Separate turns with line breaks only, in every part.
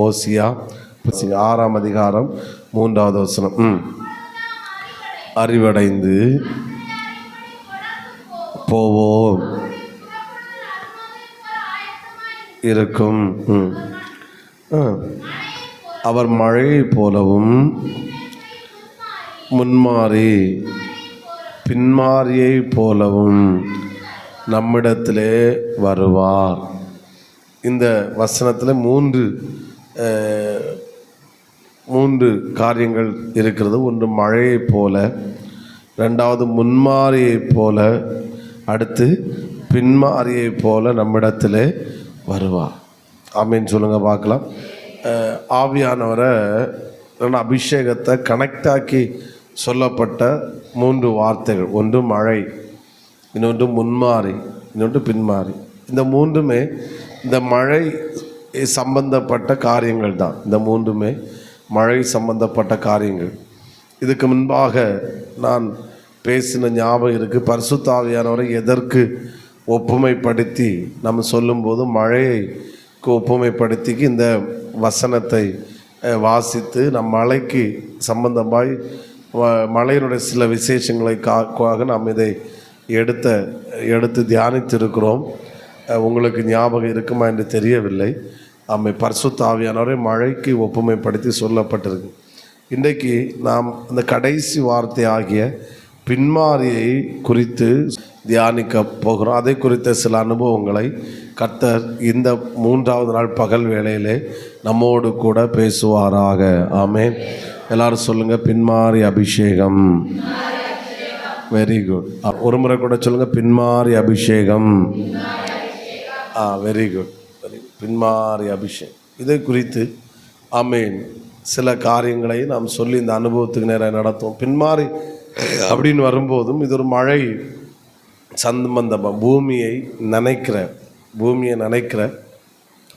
ஓசியா 6ஆம் அதிகாரம் 3வது வசனம். அறிவடைந்து போவோம் இருக்கும். அவர் மழையை போலவும் முன்மாறி பின்மாரியை போலவும் நம்மிடத்திலே வருவார். இந்த வசனத்தில் மூன்று காரியங்கள் இருக்கிறது. ஒன்று மழையை போல, ரெண்டாவது முன்மாரியை போல, அடுத்து பின்மாரியை போல நம்மிடத்திலே வருவார். ஆமீன் சொல்லுங்க பார்க்கலாம். ஆவியானவரை அபிஷேகத்தை கனெக்ட் ஆக்கி சொல்லப்பட்ட 3 வார்த்தைகள். ஒன்று மழை, இன்னொன்று முன்மாறி, இன்னொன்று பின்மாறி. இந்த மூன்றுமே இந்த மழை சம்பந்தப்பட்ட காரியங்கள் தான். இந்த மூன்றுமே மழை சம்பந்தப்பட்ட காரியங்கள். இதுக்கு முன்பாக நான் பேசின ஞாபகம் இருக்குது. பரிசுத்த ஆவியானவரை எதற்கு ஒப்புமைப்படுத்தி நம்ம சொல்லும்போது மழைக்கு ஒப்புமைப்படுத்தி இந்த வசனத்தை வாசித்து நம் மழைக்கு சம்பந்தமாய் மழையினுடைய சில விசேஷங்களுக்காக நாம் இதை எடுத்து தியானித்திருக்கிறோம். உங்களுக்கு ஞாபகம் இருக்குமா என்று தெரியவில்லை. பரிசுத்த ஆவியானவரை மழைக்கு ஒப்புமைப்படுத்தி சொல்லப்பட்டிருக்கு. இன்றைக்கு நாம் அந்த கடைசி வார்த்தை ஆகிய பின்மாரியை குறித்து தியானிக்க போகிறோம். அதை குறித்த சில அனுபவங்களை கர்த்தர் இந்த 3வது நாள் பகல் வேளையிலே நம்மோடு கூட பேசுவாராக. ஆமென். எல்லாரும் சொல்லுங்கள், பின்மாரி அபிஷேகம். Very good. ஒரு முறை கூட சொல்லுங்கள், பின்மாரி அபிஷேகம். Very good. பின்மாரி அபிஷேகம். இதை குறித்து ஆமென் சில காரியங்களை நாம் சொல்லி இந்த அனுபவத்துக்கு நேரம் நடத்துவோம். பின்மாரி அப்படின்னு வரும்போதும் இது ஒரு மழை சம்பந்தமாக பூமியை நனைக்கிற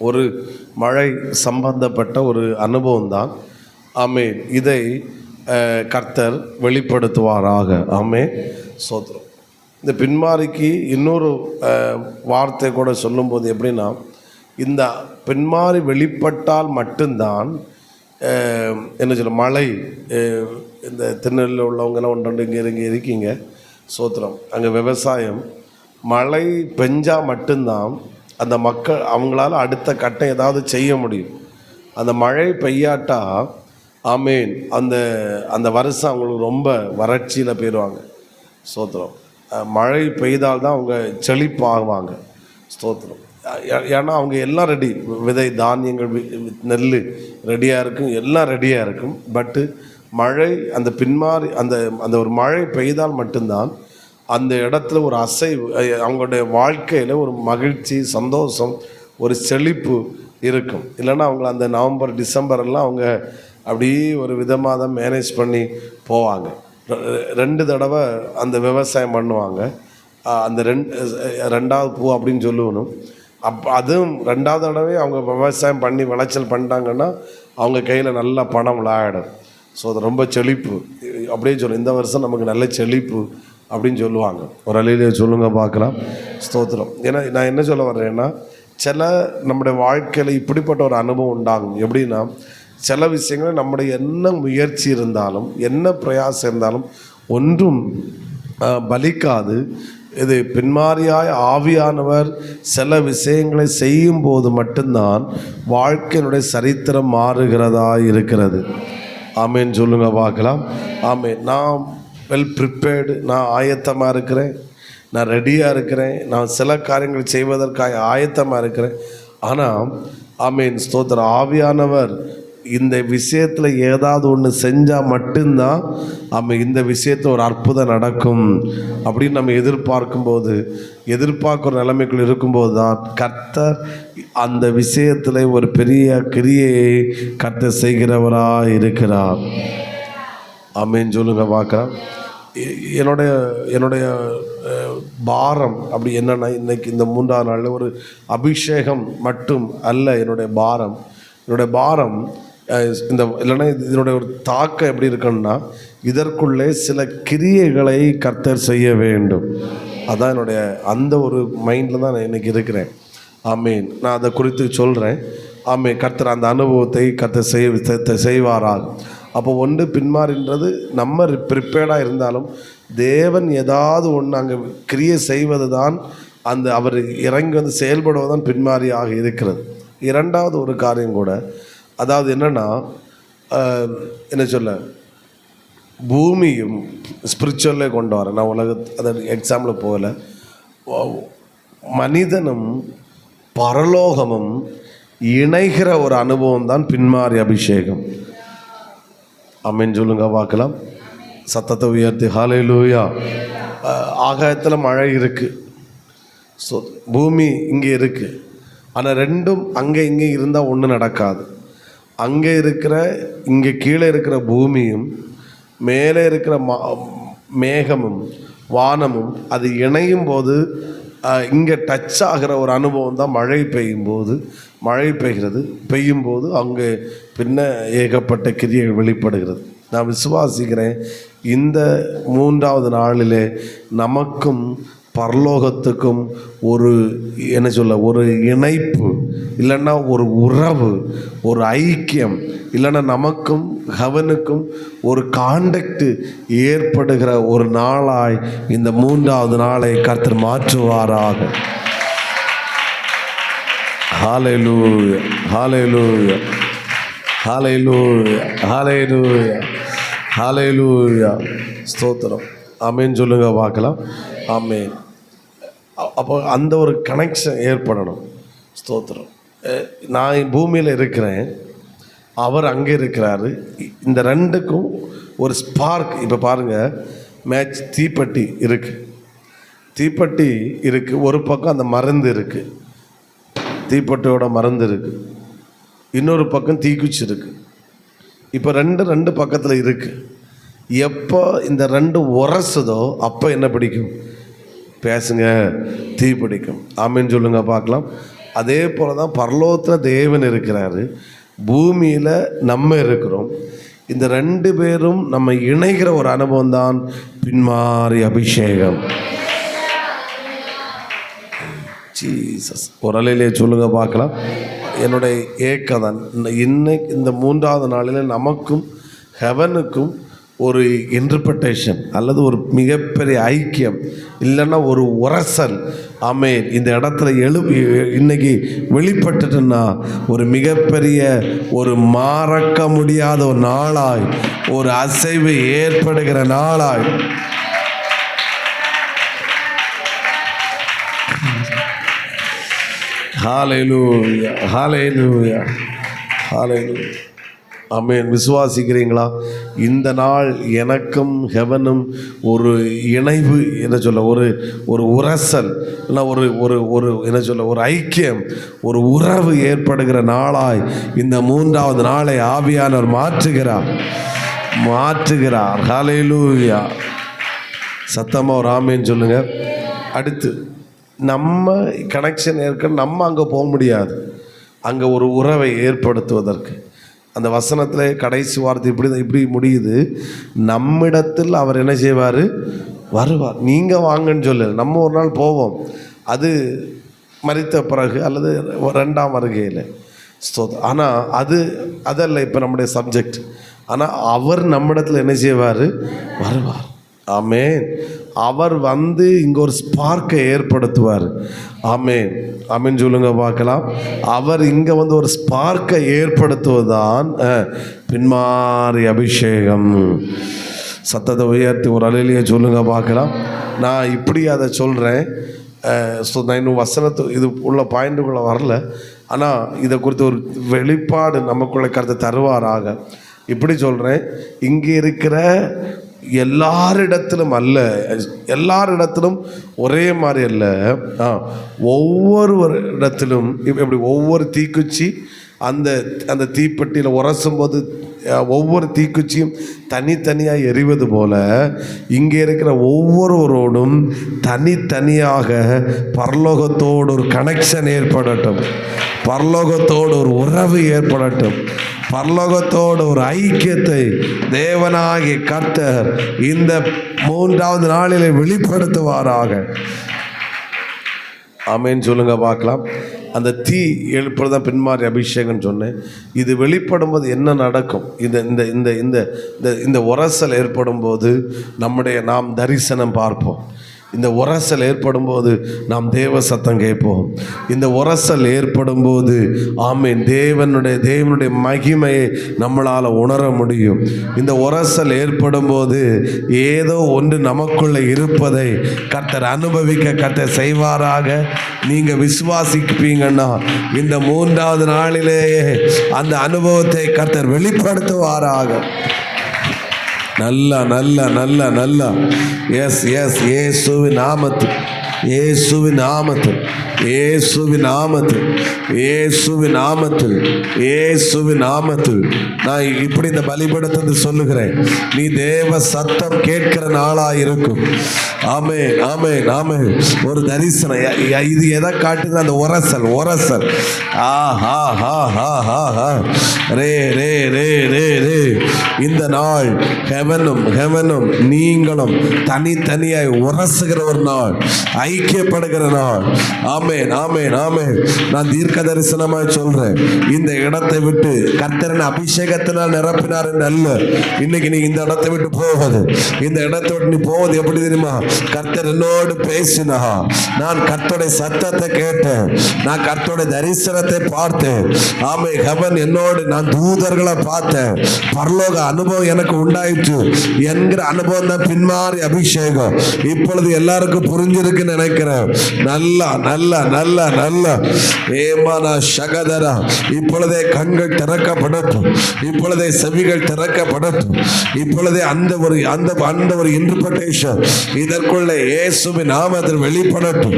ஒரு மழை சம்பந்தப்பட்ட ஒரு அனுபவம் தான். ஆமென். இதை கர்த்தர் வெளிப்படுத்துவாராக. ஆமென். சோத்திரம். இந்த பின்மாரிக்கு இன்னொரு வார்த்தை கூட சொல்லும்போது எப்படின்னா, இந்த பின்மாரி வெளிப்பட்டால் மட்டும்தான் என்ன சொல்ல மழை. இந்த திருநெல்வேலியில் உள்ளவங்கெல்லாம் ஒன்று இங்கே இருக்கீங்க. சோத்திரம். அங்கே விவசாயம் மழை பெஞ்சால் மட்டும்தான் அந்த மக்கள் அவங்களால அடுத்த கட்டம் ஏதாவது செய்ய முடியும். அந்த மழை பெய்யாட்டா ஆமேன் அந்த வருஷம் அவங்களுக்கு ரொம்ப வறட்சியில் போயிடுவாங்க. ஸ்தோத்திரம். மழை பெய்தால்தான் அவங்க செழிப்பாகுவாங்க. ஸ்தோத்திரம். ஏன்னா அவங்க எல்லாம் ரெடி, விதை தானியங்கள் நெல் ரெடியாக இருக்கும், எல்லாம் ரெடியாக இருக்கும். பட்டு மழை அந்த பின்மாரி அந்த ஒரு மழை பெய்தால் மட்டும்தான் அந்த இடத்துல ஒரு அசைவு, அவங்களுடைய வாழ்க்கையில் ஒரு மகிழ்ச்சி, சந்தோஷம், ஒரு செழிப்பு இருக்கும். இல்லைன்னா அவங்கள அந்த நவம்பர் டிசம்பரெல்லாம் அவங்க அப்படியே ஒரு விதமாக தான் மேனேஜ் பண்ணி போவாங்க. 2 தடவை அந்த விவசாயம் பண்ணுவாங்க. அந்த ரெண்டாவது பூ அப்படின்னு சொல்லணும். அதுவும் 2வது தடவை அவங்க விவசாயம் பண்ணி விளைச்சல் பண்ணிட்டாங்கன்னா அவங்க கையில் நல்ல பணம் விளையாடும். ஸோ அது ரொம்ப செழிப்பு அப்படியே சொல்லும். இந்த வருஷம் நமக்கு நல்ல செழிப்பு அப்படின்னு சொல்லுவாங்க. ஒரு அலையிலே சொல்லுங்க பார்க்கலாம். ஸ்தோத்திரம். ஏன்னா நான் என்ன சொல்ல வர்றேன்னா, சில நம்முடைய வாழ்க்கையில் இப்படிப்பட்ட ஒரு அனுபவம் உண்டாகும். எப்படின்னா, சில விஷயங்கள் நம்முடைய என்ன முயற்சி இருந்தாலும் என்ன பிரயாசம் இருந்தாலும் ஒன்றும் பலிக்காது. இது பின்மாரியாய் ஆவியானவர் சில விஷயங்களை செய்யும் போது மட்டும்தான் வாழ்க்கையினுடைய சரித்திரம் மாறுகிறதா இருக்கிறது. ஆமேன் சொல்லுங்க பார்க்கலாம். ஆமேன். நான் வெல் ப்ரிப்பேர்டு, நான் ஆயத்தமாக இருக்கிறேன், நான் ரெடியாக இருக்கிறேன், நான் சில காரியங்கள் செய்வதற்காக ஆயத்தமாக இருக்கிறேன். ஆனால் ஆமேன் ஸ்தோத்திர ஆவியானவர் இந்த விஷயத்தில் ஏதாவது ஒன்று செஞ்சால் மட்டும்தான் இந்த விஷயத்தில் ஒரு அற்புதம் நடக்கும் அப்படின்னு நம்ம எதிர்பார்க்குற நிலைமைக்குள் இருக்கும்போது தான் கர்த்தர் அந்த விஷயத்தில் ஒரு பெரிய கிரியையை கர்த்தர் செய்கிறவராக இருக்கிறார். ஆமேன் சொல்லுங்க பார்க்கலாம். என்னுடைய பாரம் அப்படி என்னென்னா, இன்றைக்கி இந்த 3ஆம் நாளில் ஒரு அபிஷேகம் மட்டும் அல்ல. என்னுடைய பாரம் இல்லைன்னா இதனுடைய ஒரு தாக்கம் எப்படி இருக்குன்னா, இதற்குள்ளே சில கிரியைகளை கர்த்தர் செய்ய வேண்டும். அதான் என்னுடைய அந்த ஒரு மைண்டில் தான் நான் இன்றைக்கி இருக்கிறேன். ஆமீன். நான் அதை குறித்து சொல்கிறேன். ஆமே கர்த்தர் அந்த அனுபவத்தை கர்த்தர் செய்வாரால். அப்போ ஒன்று பின்மாறின்றது நம்ம ப்ரிப்பேர்டாக இருந்தாலும் தேவன் ஏதாவது ஒன்று அங்கே கிரியை செய்வது தான் அந்த அவர் இறங்கி வந்து செயல்படுவது தான் பின்மாறியாக இருக்கிறது. இரண்டாவது ஒரு காரியம் கூட, அதாவது என்னென்னா என்ன சொல்ல, பூமியும் ஸ்பிரிச்சுவலே கொண்டு வரேன் நான் அதை எக்ஸாம்பிள் போகல. மனிதனும் பரலோகமும் இணைகிற ஒரு அனுபவம் தான் பின்மாறி அபிஷேகம். ஆமென் சொல்லுங்க பார்க்கலாம். சத்தத்தை உயர்த்தி ஹல்லேலூயா. ஆகாயத்தில் மழை இருக்குது, ஸோ பூமி இங்கே இருக்குது. ஆனால் ரெண்டும் அங்கே இங்கே இருந்தால் ஒன்றும் நடக்காது. அங்கே இருக்கிற இங்கே கீழே இருக்கிற பூமியும் மேலே இருக்கிற மேகமும் வானமும் அது இணையும் போது இங்கே டச் ஆகிற ஒரு அனுபவம் தான் மழை பெய்யும் போது அங்கே பின்ன ஏகப்பட்ட கிரியைகள் வெளிப்படுகிறது. நான் விசுவாசிக்கிறேன் இந்த 3வது நாளிலே நமக்கும் பரலோகத்துக்கும் ஒரு என்ன சொல்ல, ஒரு இணைப்பு, இல்லைன்னா ஒரு உறவு, ஒரு ஐக்கியம், இல்லைன்னா நமக்கும் ஹெவனுக்கும் ஒரு கான்டாக்ட் ஏற்படுகிற ஒரு நாளாய் இந்த 3வது நாளை கர்த்தர் மாற்றுவாராக. ஹல்லேலூயா, ஹல்லேலூயா, ஹல்லேலூயா, ஹல்லேலூயா, ஹல்லேலூயா. ஸ்தோத்திரம். ஆமென் சொல்லுங்க பார்க்கலாம். ஆமென். அப்போ அந்த ஒரு கனெக்ஷன் ஏற்படணும். ஸ்தோத்திரம். நான் பூமியில் இருக்கிறேன், அவர் அங்கே இருக்கிறாரு. இந்த ரெண்டுக்கும் ஒரு ஸ்பார்க். இப்போ பாருங்கள், தீப்பெட்டி இருக்குது, ஒரு பக்கம் அந்த மருந்து இருக்குது, தீப்பெட்டியோட மருந்து இருக்குது, இன்னொரு பக்கம் தீக்குச்சி இருக்குது. இப்போ ரெண்டு பக்கத்தில் இருக்குது. எப்போ இந்த ரெண்டு உரசுதோ அப்போ என்ன பிடிக்கும்? பேசுங்க, தீ பிடிக்கும். ஆமென் சொல்லுங்க பார்க்கலாம். அதே போல தான் பரலோகத்தில் தேவன் இருக்கிறாரு, பூமியில் நம்ம இருக்கிறோம். இந்த 2 பேரும் நம்ம இணைகிற ஒரு அனுபவம் தான் பின்மாறி அபிஷேகம். ஜீசஸ். ஒரு அலையிலே சொல்லுங்க பார்க்கலாம். என்னுடைய ஏக்கம் தான் இன்னைக்கு இந்த 3வது நாளில் நமக்கும் ஹெவனுக்கும் ஒரு இன்டர்பிரட்டேஷன் அல்லது ஒரு மிகப்பெரிய ஐக்கியம், இல்லைன்னா ஒரு உரசல். ஆமென். இந்த இடத்துல இன்னைக்கு வெளிப்பட்டுட்டுன்னா ஒரு மிகப்பெரிய ஒரு மறக்க முடியாத ஒரு நாளாய், ஒரு அசைவு ஏற்படுகிற நாளாய். ஹல்லேலூயா, ஹல்லேலூயா, ஹல்லேலூயா. ஆமென். விசுவாசிக்கிறீங்களா? இந்த நாள் எனக்கும் ஹெவனும் ஒரு இணைவு, என்ன சொல்ல, ஒரு உரசல், இல்லை ஒரு என்ன சொல்ல, ஒரு ஐக்கியம், ஒரு உறவு ஏற்படுகிற நாளாய் இந்த 3வது நாளை ஆவியானவர் மாற்றுகிறார். ஹல்லேலூயா. சத்தமாக ஒரு ஆமென் சொல்லுங்க. அடுத்து நம்ம கனெக்ஷன் நம்ம அங்கே போக முடியாது. அங்கே ஒரு உறவை ஏற்படுத்துவதற்கு அந்த வசனத்தில் கடைசி வார்த்தை இப்படி முடியுது. நம்மிடத்தில் அவர் என்ன செய்வார்? வருவார். நீங்கள் வாங்கன்னு சொல்லு. நம்ம ஒரு நாள் போவோம், அது மரித்த பிறகு அல்லது 2ஆம் வருகையில். ஆனால் அதல்ல இப்போ நம்முடைய சப்ஜெக்ட். ஆனால் அவர் நம்மிடத்தில் என்ன செய்வார்? வருவார். ஆமென். அவர் வந்து இங்கே ஒரு ஸ்பார்க்கை ஏற்படுத்துவார். ஆமென், ஆமென் சொல்லுங்க பார்க்கலாம். அவர் இங்கே வந்து ஒரு ஸ்பார்க்கை ஏற்படுத்துவதுதான் பின்மாறி அபிஷேகம். சத்தத்தை உயர்த்தி ஒரு அலையிலேயே சொல்லுங்க பார்க்கலாம். நான் இப்படி அதை சொல்கிறேன். நான் இன்னும் வசனத்து இது உள்ள பாயிண்ட்டுக்குள்ளே வரல. ஆனால் இதை குறித்து ஒரு வெளிப்பாடு நமக்குள்ளே கருத்து தருவாராக. இப்படி சொல்கிறேன். இங்கே இருக்கிற எல்லாரிடத்திலும் ஒரே மாதிரி அல்ல. ஒவ்வொரு இடத்திலும் இப்படி ஒவ்வொரு தீக்குச்சி அந்த தீப்பெட்டியில் உரசும் போது ஒவ்வொரு தீக்குச்சியும் தனித்தனியாக எரிவது போல இங்கே இருக்கிற ஒவ்வொருவரோடும் தனித்தனியாக பரலோகத்தோடு ஒரு கனெக்ஷன் ஏற்படட்டும், பரலோகத்தோடு ஒரு உறவு ஏற்படட்டும், பரலோகத்தோடு ஒரு ஐக்கியத்தை தேவனாகிய கர்த்தர் இந்த 3வது நாளிலே வெளிப்படுத்துவாராக. ஆமென் சொல்லுங்க பார்க்கலாம். அந்த தீ எழுப்புறதான் பின்மாறி அபிஷேகம்னு சொன்னேன். இது வெளிப்படும்போது என்ன நடக்கும்? இந்த இந்த இந்த இந்த இந்த உரசல் ஏற்படும் போது நாம் தரிசனம் பார்ப்போம். இந்த உரசல் ஏற்படும் போது நாம் தேவ சத்தம் கேட்போம். இந்த உரசல் ஏற்படும் போது ஆமென் தேவனுடைய மகிமையை நம்மளால் உணர முடியும். இந்த உரசல் ஏற்படும் போது ஏதோ ஒன்று நமக்குள்ளே இருப்பதை கர்த்தர் அனுபவிக்க கர்த்தர் செய்வாராக. நீங்கள் விசுவாசிப்பீங்கன்னா இந்த 3வது நாளிலேயே அந்த அனுபவத்தை கர்த்தர் வெளிப்படுத்துவாராக. நல்ல நல்ல நல்ல நல்ல எஸ் எஸ் இயேசுவின் நாமத்தில், இயேசுவின் நாமத்தில், இயேசுவின் நாமத்தில், இயேசுவின் நாமத்தில், இயேசுவின் நாமத்தில் நான் இப்படி இந்த பலிபீடத்தை சொல்லுகிறேன். நீ தேவ சத்தம் கேட்கிற நாளாக இருக்கும். ஆமென் ஆமென் ஆமென். ஒரு தரிசனம். இது எதை காட்டுது? அந்த உரசல் உரசல். ஆஹா ஹா ஹா ஹா ஹா ரே ரே ரே ரே ரே. இந்த நாள் ஹெவனும் நீங்களும் தனித்தனியாய் உரசுகிற ஒரு நாள், ஐக்கியப்படுகிற நாள். ஆமென் ஆமென் ஆமென். நான் தீர்க்க தரிசனமாய் சொல்றேன், இந்த இடத்தை விட்டு கர்த்தரின் அபிஷேகத்தினால் நிரப்பினார் என்று அல்ல. இன்னைக்கு நீ இந்த இடத்தை விட்டு போவது, இந்த இடத்தை விட்டு நீ போவது எப்படி தெரியுமா? கர்த்தர் என்னோடு பேசினா, நான் கர்த்தருடைய சத்தத்தை கேட்டேன், நான் கர்த்தருடைய தரிசனத்தை பார்த்தேன். ஆமே, ஹெவன் என்னோடு, நான் தூதர்களை பார்த்தேன், பரலோக அனுபவம் எனக்கு உண்டாயிற்று என்கிற அனுபவம் தான் பின்மாறி அபிஷேகம். இப்பொழுது எல்லாருக்கும் புரிஞ்சிருக்குன்னு நினைக்கிறேன். நல்லா நல்லா நல்லா நல்லா ஏமானா சகதரா. இப்பொழுதே கண்கள் திறக்கப்படட்டும், இப்பொழுதே செவிகள் திறக்கப்படட்டும், இப்பொழுதே அந்த ஒரு இன்டர்பிரேஷன் இதற்குள்ளே இயேசுவின் நாமத்தில் வெளிப்படட்டும்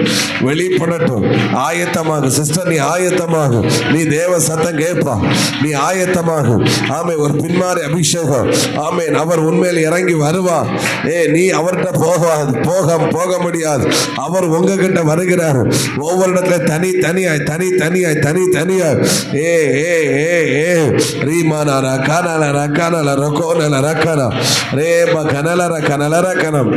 வெளிப்படட்டும். ஆயத்தமாக சிஸ்டர், நீ ஆயத்தமாக, நீ தேவ சத்தம் கேட்பா, நீ ஆயத்தமாக. ஆமே, ஒரு பின்மாறி அபிஷேகம். ஆமேன். அவர் உண்மையில் இறங்கி வருவார். நீ அவர்கிட்ட போக முடியாது. அவர் உங்ககிட்ட வருகிறார். ஒவ்வொரு இடத்துல தனித்தனியாய் ஏ ஏ ஏ ஏ ரீமானா ரகானல ரகானல ரகோனல ரகன ரேப கனல ரகனல ரகனம்.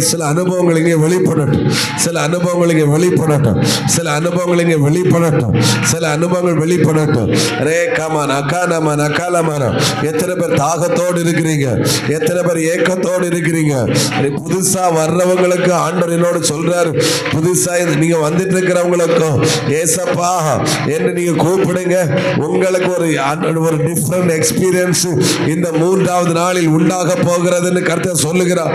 சில அனுபவங்கள் இங்கே வெளிப்படட்டும், சில அனுபவங்கள் இங்கே வெளிப்படட்டும், சில அனுபவங்கள் இங்கே வெளிப்படட்டும், சில அனுபவங்கள் வெளிப்படட்டும். ரே கமன் அக்கானமன் அக்காலமனம். எத்தனை பேர் தாகத்தோடு இருக்கிறீங்க? எத்தனை பேர் ஏக்கத்தோடு இருக்கிறீங்க? புதுசா வர்றவங்களுக்கு ஆண்டவர் என்னோடு சொல்றாரு, புதுசா நீங்க வந்துட்டு இருக்கிறவங்களுக்கும் ஏசப்பா என்று நீங்க கூப்பிடுங்க. உங்களுக்கு ஒரு டிஃபரண்ட் எக்ஸ்பீரியன்ஸ் இந்த 3வது நாளில் உண்டாக போகிறதுன்னு கர்த்தர் சொல்லுகிறார்.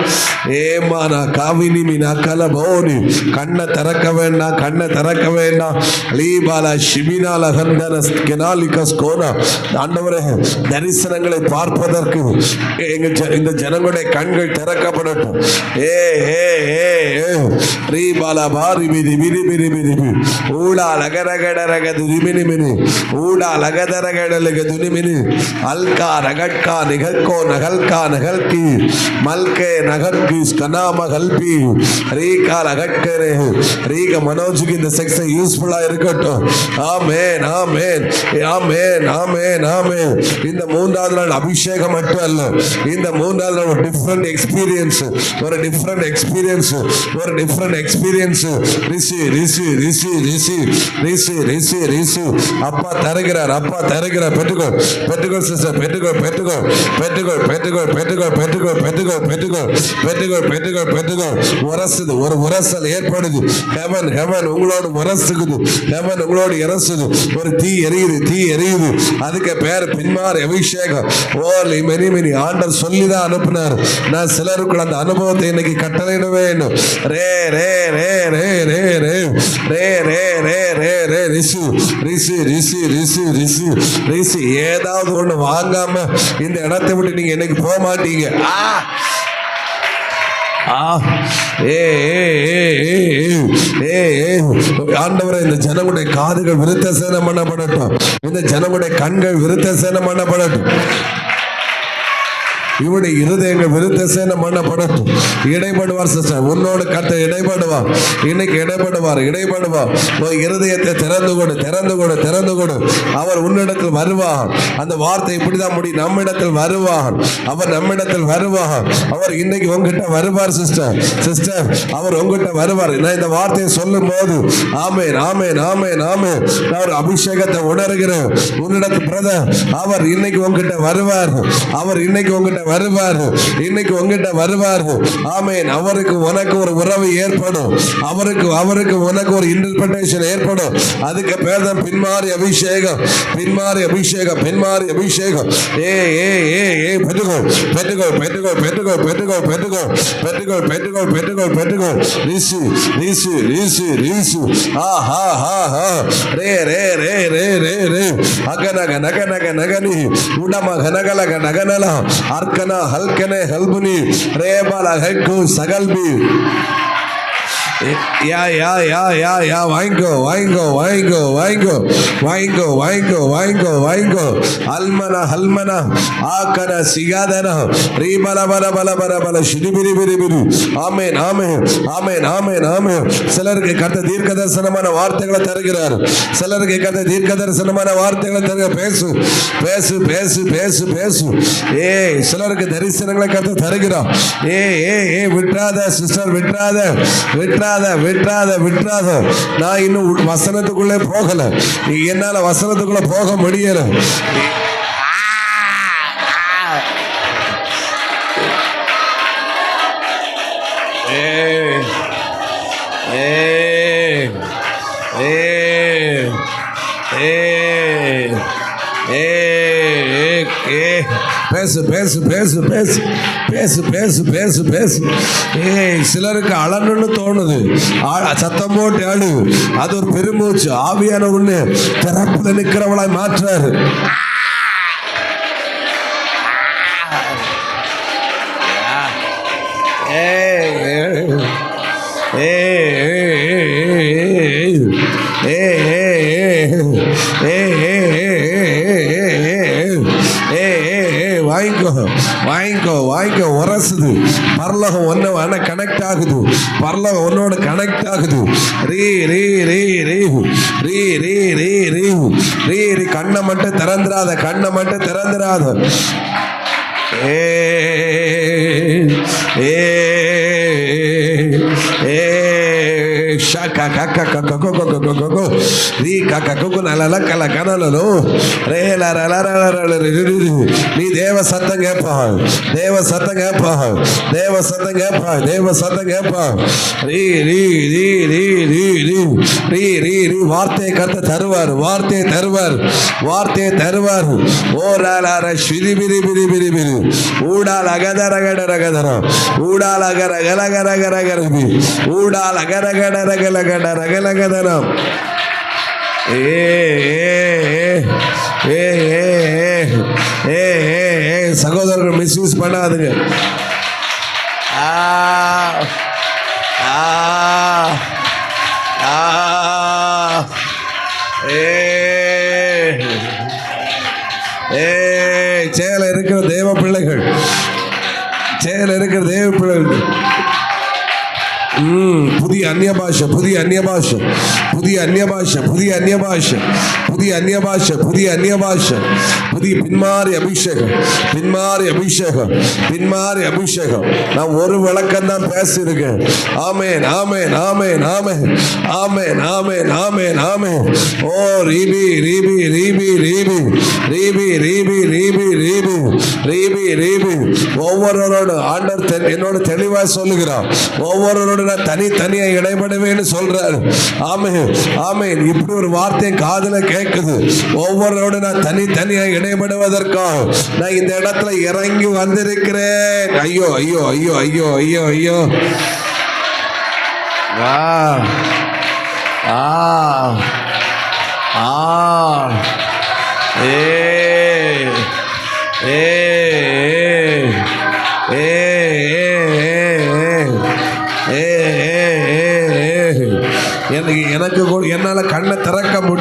ஏமானா காவினி மீனா கலபோனி. கண்ணை திறக்க வேண்டாம், கண்ணை திறக்க வேண்டாம். லீபாலா ஷிபினால ஹந்தன கெனாலிகஸ் கோனா. ஆண்டவரே, தரிசனங்களை பார்ப்பதற்கு இந்த ஜனங்களுடைய கண்கள் திறக்கப்படட்டும். ஏ ஏ ஏ ரீபாலா பாரி மிதி மிதி மிதி மிதி ஊடா லகரகடரக துனிமினி மினி ஊடா லகதரகடலக துனிமினி அல்கா ரகட்கா நிகழ்கோ நகல்கா நகல்கி மல்கே நகர்கிஸ் கனாம கல்பி ரீகா லகட்கரே. ரீக மனோஜுக்கு இந்த செக்ஷன் யூஸ்ஃபுல்லா இருக்கட்டும். ஆமென் ஆமென் ஆமென் ஆமென் ஆமென். இந்த 3வது நாள் அபிஷேகம் மட்டும் அல்ல, இந்த 3வது நாள் ஒரு டிஃபரண்ட் எக்ஸ்பீரியன்ஸ், ஒரு டிஃபரண்ட் எக்ஸ்பீரியன்ஸ், ஒரு டிஃபரண்ட் எக்ஸ்பீரியன்ஸ். ரிசி ரிசி ரிசி ரிசி ரிசி ரிசி ரிசி. அப்பா தருகிறார், அப்பா தருகிறார். பெற்றுக்கோ பெற்றுக்கோ சிஸ்டர், பெற்றுக்கோ பெற்றுக்கோ பெற்றுக்கோ பெற்றுக்கோ பெற்றுக்கோ பெற்றுக்கோ பெற்றுக்கோ பெற்றுக்கோ பெற்றுக்கோ பெற்றுக்கோ பெற்றுக்கோ. உரசுது, ஒரு உரசல் ஏற்படுது. ஹெவன் உங்களோடு உரசுக்குது, ஹெவன் உங்களோடு இறசுது. ஒரு தீ எரியுது, தீ எரியுது. அதுக்கு பேர் பின்மாறி அபிஷேகம். ஓலி மெனி மெனி. ஆண்டர் சொல்லிதான் அனுப்பினார். நான் சிலருக்குள்ள அந்த அனுபவத்தை இன்னைக்கு கட்டளையிட வேண்டும். ரே ரே ரே ரே ரே ரே ரே ரே ரே ரே ரே ரிசு ரிசு ரிசு ரிசு ரிசு ரிசு. ஏதாவது ஒண்ணு வாங்காம இந்த இடத்தை விட்டு நீங்க இன்னைக்கு போக மாட்டீங்க. ஆண்டவரே, இந்த ஜனங்களுடைய காதுகள் விருத்த சேதனம் பண்ணப்படட்டும், இந்த ஜனங்களுடைய கண்கள் விருத்த சேதனம் பண்ணப்படட்டும். இவருடைய இருதயங்கள் விருத்த சேதனம் பண்ணப்படட்டும். இடைப்படுவார் சிஸ்டர், உன்னோடு கர்த்தர் இடைப்படுவார். இன்னைக்கு இடைப்படுவார். இருதயத்தை திறந்து கொடு, திறந்து கொடு, திறந்து கொடு. அவர் உன்னிடத்தில் வருவார். அந்த வார்த்தை இப்படிதான் முடியும், நம்மிடத்தில் வருவார். அவர் நம்மிடத்தில் வருவார். அவர் இன்னைக்கு உங்ககிட்ட வருவார் சிஸ்டர். அவர் உங்ககிட்ட வருவார். நான் இந்த வார்த்தையை சொல்லும் போது ஆமென், ஆமென், ஆமென், ஆமென். அவர் அபிஷேகத்தை உணர்கிறேன். உன்னிடத்தில் பிரதர், அவர் இன்னைக்கு உங்ககிட்ட வருவார். அவர் இன்னைக்கு உங்ககிட்ட வருவார். இன்னைக்கு உங்ககிட்ட வருவார். ஆமென். அவருக்கு உனக்கு ஒரு உறவு ஏற்படும். அவருக்கு உனக்கு ஒரு இன்டர்பிரேஷன் ஏற்படும். அதுக்கு பேர் தான் பின்மாறி அபிஷேகம். பின்மாறி அபிஷேகம், பின்மாறி அபிஷேகம். பெற்றுக்கொள், பெற்றுக்கொள், பெற்றுக்கொள், பெற்றுக்கொள், பெற்றுக்கொள், பெற்றுக்கொள், பெற்றுக்கொள், பெற்றுக்கொள், பெற்றுக்கொள், பெற்றுக்கொள். ரிசு, ரிசு, ரிசு, ரிசு. ஆஹா, ஆஹா. ரே ரே ரே ரே ரே ரே. அகனக நகனக நகனி உடம கனகலக நகனல அர்க்கன ஹல்கனே ஹல்புனி ரேபல ஹெக்கு சகல்பி. வாங்கிக்கோ. அல்மன ஆக்கன சிகாதன ரீபல பல பல பல பல சிடிபிரி பிரி பிரி. ஆமென், ஆமென், ஆமென், ஆமென், ஆமென். சிலருக்கு கர்த்தர் தீர்க்க தரிசனமான வார்த்தைகளை தருகிறார். சிலருக்கு கர்த்தர் தீர்க்க தரிசனமான வார்த்தைகளை தருகிறார். பேசு, பேசு, பேசு, பேசு, பேசு. சிலருக்கு தரிசனங்களை கர்த்தர் தருகிறார். விட்டுறாத சிஸ்டர், விட்டுறாத. நான் இன்னும் வசனத்துக்குள்ளே போகல. என்னால வசனத்துக்குள்ள போக முடியல. பேசு, பேசு, பேசு, பேசு, பேசு, பேசு, பேசு, பேசு. சிலருக்கு அழணும்னு தோணுது, சத்தம் போட்டு அழு. அது ஒரு பெருமூச்சு. ஆவியான ஒண்ணு திறப்புல நிக்கிறவளாய் மாற்றாரு. வாங்கிக்கோ. உரசுது. பரலோகம் ஒன்ன கனெக்ட் ஆகுது. பரலோகம் ஒன்னோட கனெக்ட் ஆகுது. ரீ ரீ ரீ ரீ ரீ ரீ ரீ ரீ ரீ ரீ. கண்ணை மட்டும் திறந்துராத, கண்ணை மட்டும் திறந்துராத. நீ தேவ சத்தம் கேட்பா, தேவ சத்தம் கேட்பா, தேவ சத்தம் கேட்பா, தேவ சத்தம் கேட்பா. வார்த்தையை கர்த்தர் தருவார், வார்த்தையை தருவார், வார்த்தையை தருவார். ஓரால ஸ்விரி பிரி பிரி பிரி பிரி ஊடால் அகதர கடர கதர ஊடால் அகர கலகர கரகரபி ஊடால் அகர கடர கலகட ரகலகதரம். சகோதரர்கள் மிஸ்யூஸ் பண்ணாதுங்க. சேல இருக்கிற தேவ பிள்ளைகள், சேல இருக்கிற தேவ பிள்ளைகள் புதிய அந்நிய பாஷை, புதிய அந்நிய பாஷை, புதிய அந்நிய பாஷை, புதிய அந்நிய பாஷை, புதிய அந்நிய பாஷை, புதிய அந்நிய பாஷை, புதிய பின்மாறி அபிஷேகம், பின்மாறி அபிஷேகம், பின்மாறி அபிஷேகம். நான் ஒரு விளக்கம் தான் பேசியிருக்கேன். ஆமேன், ஆமேன், ஆமேன், ஆமேன், ஆமேன், ஆமேன், ஆமேன், ஆமேன். ஓ ரீபி ரீபி ரீபி ரீபி ரீபி ரீபி ரீபி ரீபி ரீபி ரீபி. ஒவ்வொருவரோடு ஆண்டவர் என்னோட தெளிவா சொல்லுகிறார். ஒவ்வொருவரோடு நான் தனித்தனியா இடைபடுவேன்னு சொல்றாரு. ஆமேன், ஆமேன். இப்படி ஒரு வார்த்தை காதுல கேட்குது. ஒவ்வொருவரோடு நான் தனித்தனியா இடைபடுவதற்காக நான் இந்த இடத்துல இறங்கி வந்திருக்கிறேன். ஐயோ ஐயோ ஐயோ ஐயோ ஐயோ ஐயோ. ஆ ஆ ஆ ஏ ஏ ஏ எனக்கு என்னால கண்ணை திறக்க முடியும்.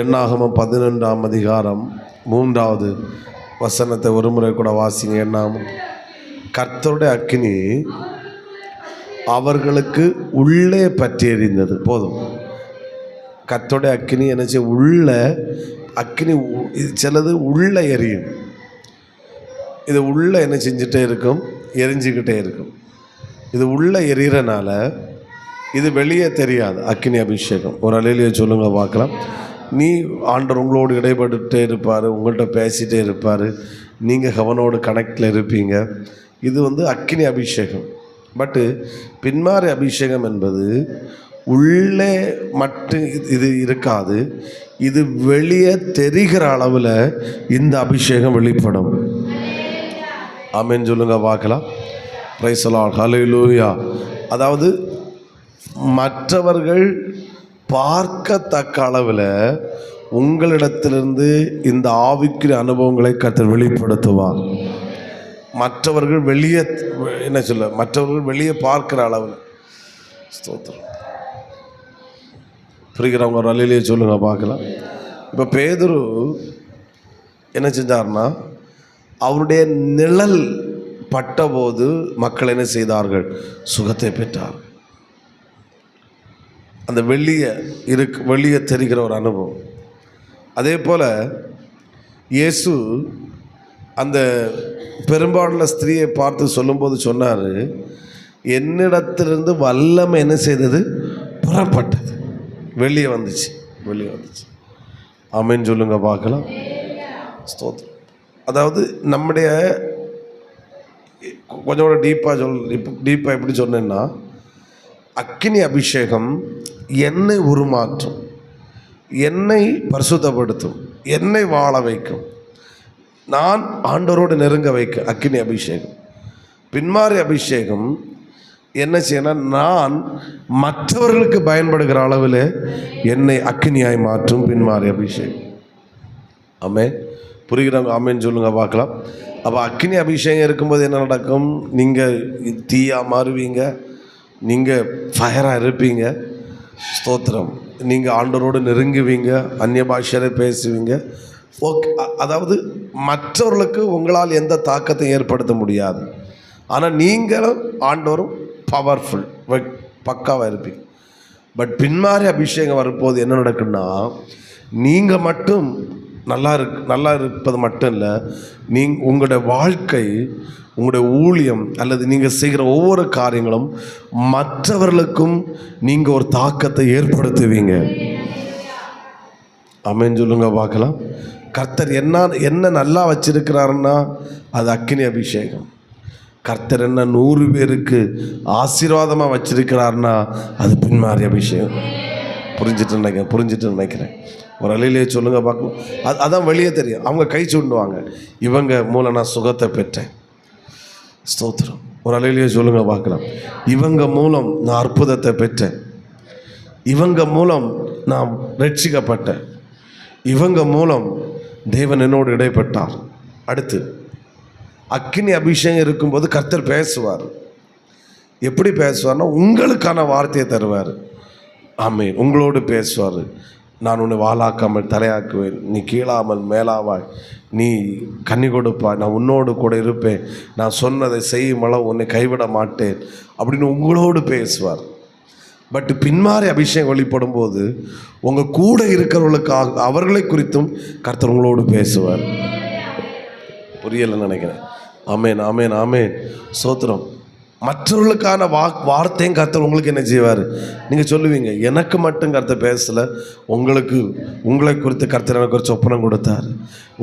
எண்ணாகமம் 11ஆம் அதிகாரம் 3வது வசனத்தை ஒரு முறை கூட வாசிங்க. எண்ணாகமம். கர்த்தருடைய அக்கினி அவர்களுக்கு உள்ளே பற்றி எறிந்தது. போதும். கர்த்தருடைய அக்கினி என்ன உள்ள அக்கினி, சிலது உள்ள எரியும். இது உள்ள என்ன செஞ்சுட்டே இருக்கும், எரிஞ்சுக்கிட்டே இருக்கும். இது உள்ள எரியறனால இது வெளியே தெரியாது. அக்கினி அபிஷேகம். ஒரு அலையிலேயே சொல்லுங்க பார்க்கலாம். நீ ஆண்டவர் உங்களோடு இடைப்பட்டுட்டே இருப்பார், உங்கள்கிட்ட பேசிகிட்டே இருப்பார், நீங்கள் அவனோடு கனெக்டில் இருப்பீங்க. இது அக்கினி அபிஷேகம். பட்டு பின்மாரி அபிஷேகம் என்பது உள்ளே மட்டும் இது இருக்காது. இது வெளியே தெரிகிற அளவில் இந்த அபிஷேகம் வெளிப்படும். ஆமென் சொல்லுங்க பார்க்கலாம். Praise the lord. ஹல்லேலூயா. அதாவது மற்றவர்கள் பார்க்கத்தக்க அளவில் உங்களிடத்திலிருந்து இந்த ஆவிக்குரிய அனுபவங்களை கர்த்தர் வெளிப்படுத்துவார். மற்றவர்கள் வெளியே மற்றவர்கள் வெளியே பார்க்கிற அளவில். ஸ்தோத்திரம். புரிகிறவங்க ஒரு அலையிலேயே சொல்லுங்க பார்க்கலாம். இப்போ பேதுரு என்ன செஞ்சார்னா, அவருடைய நிழல் பட்டபோது மக்கள் என்ன செய்தார்கள், சுகத்தை பெற்றார்கள். அந்த வெளியே தெரிகிற ஒரு அனுபவம். அதே போல் இயேசு அந்த பெரும்பாலுள்ள ஸ்திரீயை பார்த்து சொல்லும்போது சொன்னார், என்னிடத்திலிருந்து வல்லமை என்ன செய்தது, புறப்பட்டது, வெளியே வந்துச்சு. ஆமென் சொல்லுங்க பார்க்கலாம். ஸ்தோத்திரம். அதாவது நம்முடைய கொஞ்சம் கூட டீப்பாக எப்படி சொன்னேன்னா, அக்கினி அபிஷேகம் என்னை உருமாற்றும், என்னை பரிசுத்தப்படுத்தும், என்னை வாழ வைக்கும், நான் ஆண்டவரோடு நெருங்க வைக்க அக்கினி அபிஷேகம். பின்மாரி அபிஷேகம் என்ன செய்யணும், நான் மற்றவர்களுக்கு பயன்படுகிற அளவில் என்னை அக்கினியாய் மாற்றும் பின்மாரி அபிஷேகம். ஆமென். புரிகிறவங்க ஆமென் சொல்லுங்க பார்க்கலாம். அப்போ அக்கினி அபிஷேகம் இருக்கும்போது என்ன நடக்கும், நீங்கள் தீயாக மாறுவீங்க, நீங்கள் ஃபயராக இருப்பீங்க. ஸ்தோத்திரம். நீங்கள் ஆண்டவரோடு நெருங்குவீங்க, அந்நிய பாஷையில பேசுவீங்க. ஓகே. அதாவது மற்றவர்களுக்கு உங்களால் எந்த தாக்கத்தை ஏற்படுத்த முடியாது. ஆனால் நீங்களும் ஆண்டவரும் பவர்ஃபுல், பக்காவாக இருப்பீங்க. பட் பின்மாரி அபிஷேகம் வரும்போது என்ன நடக்குன்னா, நீங்கள் மட்டும் நல்லா இருப்பது மட்டும் இல்லை, உங்களுடைய வாழ்க்கை, உங்களுடைய ஊழியம் அல்லது நீங்கள் செய்கிற ஒவ்வொரு காரியங்களும் மற்றவர்களுக்கும் நீங்கள் ஒரு தாக்கத்தை ஏற்படுத்துவீங்க. ஆமென் சொல்லுங்க பார்க்கலாம். கர்த்தர் என்ன நல்லா வச்சிருக்கிறாருன்னா அது அக்கினி அபிஷேகம். கர்த்தர் என்ன 100 பேருக்கு ஆசீர்வாதமாக வச்சிருக்கிறாருன்னா அது பின்மாரி அபிஷேகம். புரிஞ்சிட்டு நினைக்கிறேன். ஒரு அலையிலேயே சொல்லுங்க பார்க்கலாம். அதான் வெளியே தெரியும். அவங்க கை சுண்டுவாங்க, இவங்க மூலம் நான் சுகத்தை பெற்றேன். ஸ்தோத்திரம். ஒரு அலையிலேயே சொல்லுங்க பார்க்கலாம். இவங்க மூலம் நான் அற்புதத்தை பெற்றேன், இவங்க மூலம் நான் ரட்சிக்கப்பட்டேன், இவங்க மூலம் தேவன் என்னோடு இடைப்பட்டார். அடுத்து அக்கினி அபிஷேகம் இருக்கும்போது கர்த்தர் பேசுவார். எப்படி பேசுவார்னா, உங்களுக்கான வார்த்தையை தருவார். ஆமென். உங்களோடு பேசுவார். நான் உன்னை வாளாக்காமல் தலையாக்குவேன், நீ கீழாமல் மேலாவாய், நீ கன்னி கொடுப்பாய், நான் உன்னோடு கூட இருப்பேன், நான் சொன்னதை செய்யும் அளவு உன்னை கைவிட மாட்டேன் அப்படின்னு உங்களோடு பேசுவார். பட் பின்மாரி அபிஷேகம் வெளிப்படும் போது உங்கள் கூட இருக்கிறவர்களுக்காக அவர்களை குறித்தும் கர்த்தர் உங்களோடு பேசுவார். புரியலைன்னு நினைக்கிறேன். ஆமென் ஆமென் ஆமென். ஸ்தோத்திரம். மற்றவர்களுக்கான வார்த்தையும் கர்த்தர் உங்களுக்கு என்ன செய்வார், நீங்கள் சொல்லுவீங்க, எனக்கு மட்டும் கர்த்தர் பேசலை, உங்களை குறித்து கர்த்தர் எனக்கு ஒரு சொப்பனம் கொடுத்தார்,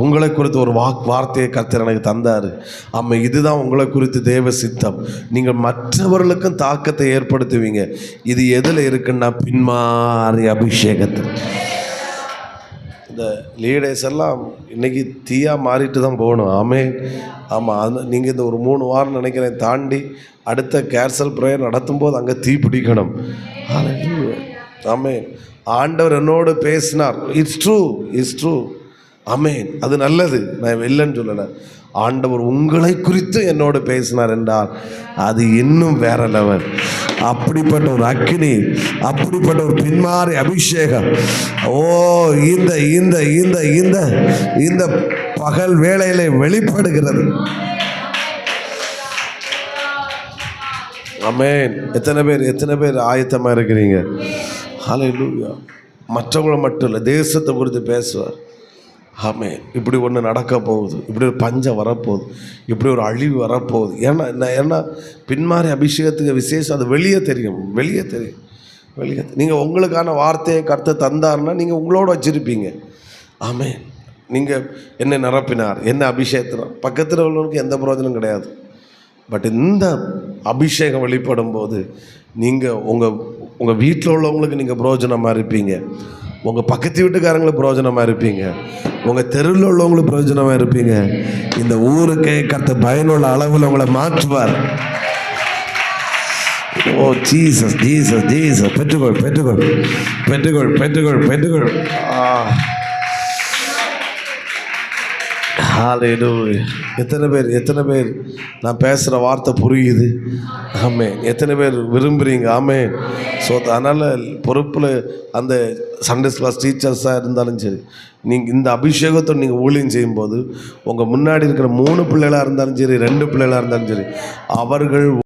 உங்களை குறித்து ஒரு வார்த்தையை கர்த்தர் எனக்கு தந்தார். ஆமாம், இதுதான் உங்களை குறித்து தேவ சித்தம். நீங்கள் மற்றவர்களுக்கும் தாக்கத்தை ஏற்படுத்துவீங்க. இது எதில் இருக்குன்னா பின்மாரி அபிஷேகத்தில். இந்த லீடர்ஸ் எல்லாம் இன்றைக்கி தீயாக மாறிட்டு தான் போகணும். ஆமாம். அது நீங்கள் இந்த ஒரு 3 வாரம் நினைக்கிறேன் தாண்டி அடுத்த கேர்சல் ப்ரேயர் நடத்தும்போது அங்கே தீ பிடிக்கணும். ஆமென். ஆண்டவர் என்னோடு பேசினார். It's true. ஆமென். அது நல்லது, நான் இல்லைன்னு சொல்லலை. ஆண்டவர் உங்களை குறித்து என்னோடு பேசினார் என்றால் அது இன்னும் வேற லெவல். அப்படிப்பட்ட ஒரு அக்கினி, அப்படிப்பட்ட ஒரு பின்மாறி அபிஷேகம் ஓ இந்த இந்த இந்த இந்த இந்த பகல் வேளையிலே வெளிப்படுகிறது. ஆமென். எத்தனை பேர் ஆயத்தமா இருக்கிறீங்க? ஹல்லேலூயா. மற்றவங்களை மட்டும் இல்லை, தேசத்தை குறித்து பேசுவார். ஆமென். இப்படி ஒன்று நடக்க போகுது, இப்படி ஒரு பஞ்சம் வரப்போகுது, இப்படி ஒரு அழிவு வரப்போகுது. ஏன்னா பின்மாறி அபிஷேகத்துக்கு விசேஷம் அது வெளியே தெரியும். நீங்கள் உங்களுக்கான வார்த்தையை கர்த்தர் தந்தார்னா நீங்கள் உங்களோட வச்சுருப்பீங்க. ஆமென். நீங்கள் என்ன நிரப்பினார், என்ன அபிஷேகத்தினார், பக்கத்தில் உள்ளவனுக்கு எந்த பிரயோஜனம் கிடையாது. பட் இந்த அபிஷேகம் வெளிப்படும் போது நீங்கள் உங்கள் வீட்டில் உள்ளவங்களுக்கு நீங்கள் பிரயோஜனமாக இருப்பீங்க, உங்கள் பக்கத்து வீட்டுக்காரங்களுக்கு பிரயோஜனமாக இருப்பீங்க, உங்கள் தெருவில் உள்ளவங்களுக்கு பிரயோஜனமாக இருப்பீங்க. இந்த ஊருக்கே கர்த்தர் பயனுள்ள அளவில் உங்களை மாற்றுவார். ஓ ஜீசஸ் ஜீசஸ் ஜீசஸ். பெற்றுக்கொள் பெற்றுக்கொள் பெற்றுக்கொள் பெற்றுக்கொள் பெற்றுக்கொள். ஹல்லேலூயா. எத்தனை பேர் நான் பேசுகிற வார்த்தை புரியுது? ஆமென். எத்தனை பேர் விரும்புகிறீங்க? ஆமென். ஸோ அதனால் பொறுப்பில் அந்த சண்டே கிளாஸ் டீச்சர்ஸாக இருந்தாலும் சரி, நீங்கள் இந்த அபிஷேகத்தை நீங்கள் ஊழியம் செய்யும்போது உங்கள் முன்னாடி இருக்கிற 3 பிள்ளைகளாக இருந்தாலும் சரி, 2 பிள்ளைகளாக இருந்தாலும் சரி, அவர்கள்